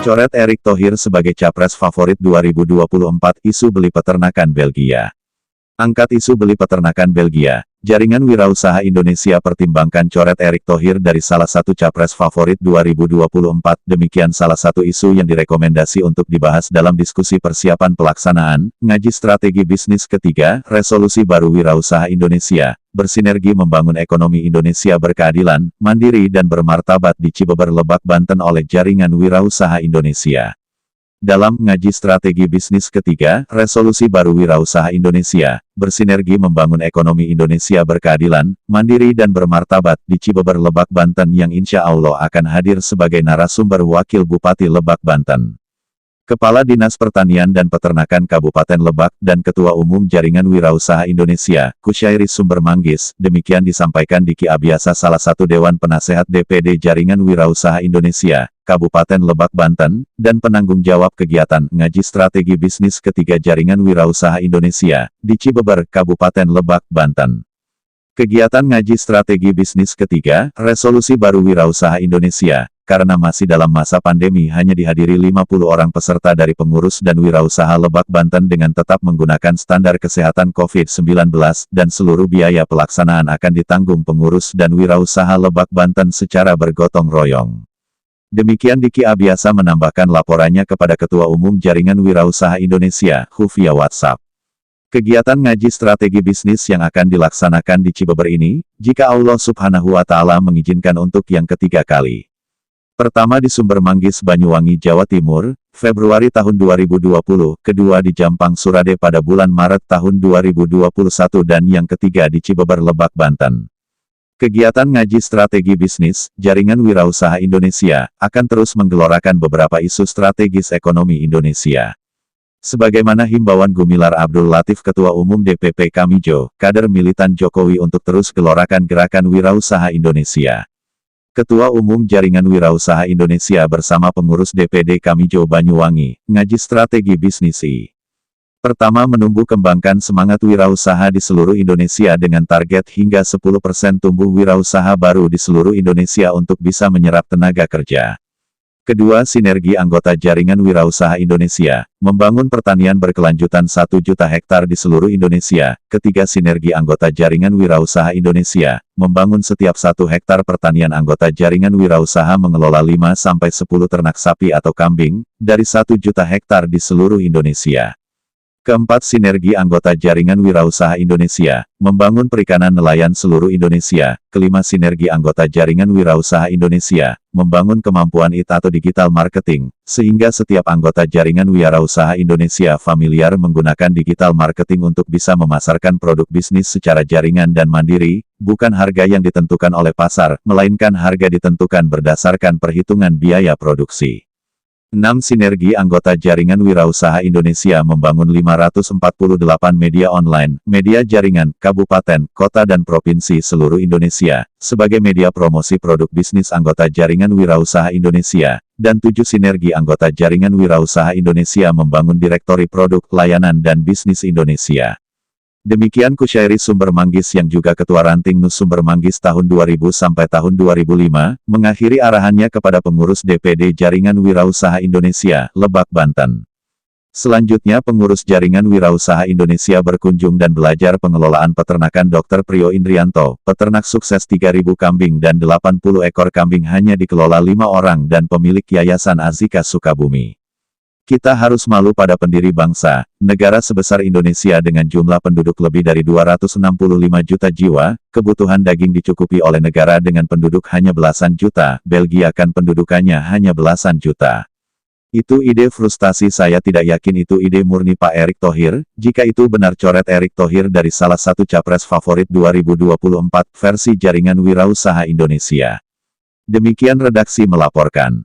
Coret Erick Thohir sebagai capres favorit 2024. Isu beli peternakan Belgia. Angkat isu beli peternakan Belgia. Jaringan Wirausaha Indonesia pertimbangkan coret Erick Thohir dari salah satu capres favorit 2024. Demikian salah satu isu yang direkomendasi untuk dibahas dalam diskusi persiapan pelaksanaan Ngaji Strategi Bisnis Ketiga, Resolusi Baru Wirausaha Indonesia, bersinergi membangun ekonomi Indonesia berkeadilan, mandiri dan bermartabat di Cibeber, Lebak, Banten oleh Jaringan Wirausaha Indonesia. Dalam Ngaji Strategi Bisnis Ketiga, Resolusi Baru Wirausaha Indonesia, bersinergi membangun ekonomi Indonesia berkeadilan, mandiri dan bermartabat di Cibeber, Lebak, Banten yang insya Allah akan hadir sebagai narasumber Wakil Bupati Lebak, Banten, Kepala Dinas Pertanian dan Peternakan Kabupaten Lebak, dan Ketua Umum Jaringan Wirausaha Indonesia, Kusyairi Sumber Manggis. Demikian disampaikan Diki Abiasa, salah satu Dewan Penasehat DPD Jaringan Wirausaha Indonesia, Kabupaten Lebak, Banten, dan penanggung jawab kegiatan Ngaji Strategi Bisnis Ketiga Jaringan Wirausaha Indonesia, di Cibeber, Kabupaten Lebak, Banten. Kegiatan Ngaji Strategi Bisnis Ketiga, Resolusi Baru Wirausaha Indonesia, karena masih dalam masa pandemi hanya dihadiri 50 orang peserta dari pengurus dan wirausaha Lebak, Banten dengan tetap menggunakan standar kesehatan COVID-19 dan seluruh biaya pelaksanaan akan ditanggung pengurus dan wirausaha Lebak, Banten secara bergotong royong. Demikian Diki Abiasa menambahkan laporannya kepada Ketua Umum Jaringan Wirausaha Indonesia, via WhatsApp. Kegiatan Ngaji Strategi Bisnis yang akan dilaksanakan di Cibeber ini, jika Allah Subhanahu wa Ta'ala mengizinkan, untuk yang ketiga kali. Pertama di Sumber Manggis, Banyuwangi, Jawa Timur, Februari tahun 2020, kedua di Jampang, Surade pada bulan Maret tahun 2021, dan yang ketiga di Cibeber, Lebak, Banten. Kegiatan Ngaji Strategi Bisnis, Jaringan Wirausaha Indonesia, akan terus menggelorakan beberapa isu strategis ekonomi Indonesia. Sebagaimana himbauan Gumilar Abdul Latif, Ketua Umum DPP Kamijo, kader militan Jokowi, untuk terus gelorakan gerakan wirausaha Indonesia. Ketua Umum Jaringan Wirausaha Indonesia bersama pengurus DPD Kamijo Banyuwangi, Ngaji Strategi Bisnis I. Pertama, menumbuh kembangkan semangat wirausaha di seluruh Indonesia dengan target hingga 10% tumbuh wirausaha baru di seluruh Indonesia untuk bisa menyerap tenaga kerja. Kedua, sinergi anggota Jaringan Wirausaha Indonesia, membangun pertanian berkelanjutan 1 juta hektar di seluruh Indonesia. Ketiga, sinergi anggota Jaringan Wirausaha Indonesia, membangun setiap 1 hektar pertanian anggota Jaringan Wirausaha mengelola 5-10 ternak sapi atau kambing, dari 1 juta hektar di seluruh Indonesia. Keempat, sinergi anggota Jaringan Wirausaha Indonesia, membangun perikanan nelayan seluruh Indonesia. Kelima, sinergi anggota Jaringan Wirausaha Indonesia, membangun kemampuan IT atau digital marketing, sehingga setiap anggota Jaringan Wirausaha Indonesia familiar menggunakan digital marketing untuk bisa memasarkan produk bisnis secara jaringan dan mandiri, bukan harga yang ditentukan oleh pasar, melainkan harga ditentukan berdasarkan perhitungan biaya produksi. 6. Sinergi anggota Jaringan Wirausaha Indonesia membangun 548 media online, media jaringan, kabupaten, kota dan provinsi seluruh Indonesia, sebagai media promosi produk bisnis anggota Jaringan Wirausaha Indonesia. Dan 7. Sinergi anggota Jaringan Wirausaha Indonesia membangun direktori produk, layanan dan bisnis Indonesia. Demikian Kusyairi Sumber Manggis yang juga Ketua Ranting Nus Sumber Manggis tahun 2000 sampai tahun 2005, mengakhiri arahannya kepada pengurus DPD Jaringan Wirausaha Indonesia, Lebak, Banten. Selanjutnya pengurus Jaringan Wirausaha Indonesia berkunjung dan belajar pengelolaan peternakan Dr. Prio Indrianto, peternak sukses 3.000 kambing dan 80 ekor kambing hanya dikelola 5 orang dan pemilik Yayasan Azika Sukabumi. Kita harus malu pada pendiri bangsa, negara sebesar Indonesia dengan jumlah penduduk lebih dari 265 juta jiwa, kebutuhan daging dicukupi oleh negara dengan penduduk hanya belasan juta, Belgia kan pendudukannya hanya belasan juta. Itu ide frustasi saya, tidak yakin itu ide murni Pak Erick Thohir. Jika itu benar coret Erick Thohir dari salah satu capres favorit 2024 versi Jaringan Wirausaha Indonesia. Demikian redaksi melaporkan.